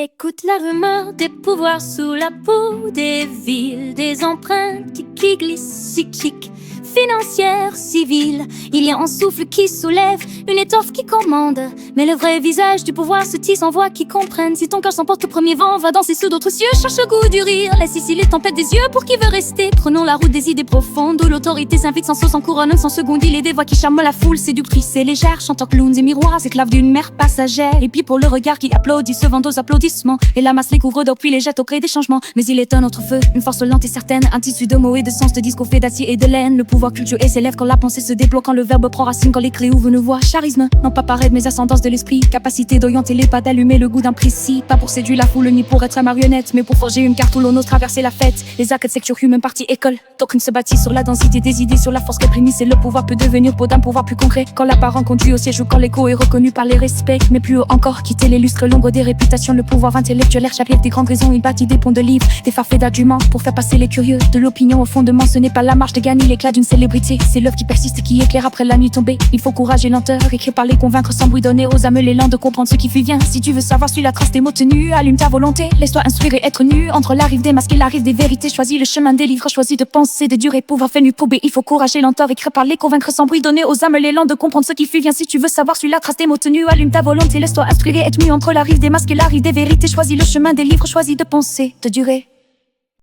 Écoute la rumeur des pouvoirs sous la peau des villes, des empreintes qui glissent, psychiques, financières, civiles. Il y a un souffle qui soulève, une étoffe qui commande. Mais le vrai visage du pouvoir se tisse en voix qui comprennent. Si ton cœur s'emporte au premier vent, va danser sous d'autres cieux. Cherche le goût du rire, laisse ici les tempêtes des yeux pour qui veut rester. Prenons la route des idées profondes où l'autorité s'invite sans sauce, sans couronne, sans seconde. Il est des voix qui charment la foule, séductrices et légères, chantant clowns et miroirs, esclaves d'une mère passagère. Et puis pour le regard qui applaudit, se vend aux applaudissements. Et la masse les couvre d'or puis les jette au gré des changements. Mais il est un autre feu, une force lente et certaine, un tissu de mots et de sens, de discours fait d'acier et de laine. Le pouvoir culturel s'élève quand la pensée se débloque, quand le verbe prend racine, quand les clés ouvrent une voix. Charisme, non pas parade mais ascendance de l'esprit, capacité d'orienter les pas, d'allumer le goût d'un précis. Pas pour séduire la foule ni pour être sa marionnette, mais pour forger une carte où l'on ose traverser la fête. Les actes secture humain partie école, token se bâtit sur la densité des idées, sur la force réprimée. Et le pouvoir peut devenir peau d'un pouvoir plus concret, quand l'apparent conduit au siège ou quand l'écho est reconnu par les respects. Mais plus haut encore, quitter les lustres, l'ombre des réputations, le pouvoir intellectuel, l'air chapitre des grandes raisons. Il bâtit des ponts de livres, des farfaits d'arguments pour faire passer les curieux de l'opinion au fondement. Ce n'est pas la marche de gagner l'éclat d'une célébrité, c'est l'œuvre qui persiste et qui éclaire après la nuit tombée. Il faut courage et lenteur, écrire, parler, convaincre sans bruit, donner aux âmes l'élan de comprendre ce qui fuit vient. Si tu veux savoir, suis la trace des mots tenus, allume ta volonté, laisse-toi instruire et être nu. Entre la rive des masques et la rive des vérités, choisis le chemin des livres, choisis de penser, de durer, pouvoir faire nu prober. Il faut courage et lenteur, écrire, parler, convaincre sans bruit, donner aux âmes l'élan de comprendre ce qui fuit vient. Si tu veux savoir, suis la trace des mots tenus, allume ta volonté, laisse-toi instruire et être nu. Entre la rive des masques et la rive des vérités, choisis le chemin des livres, choisis de penser, de durer.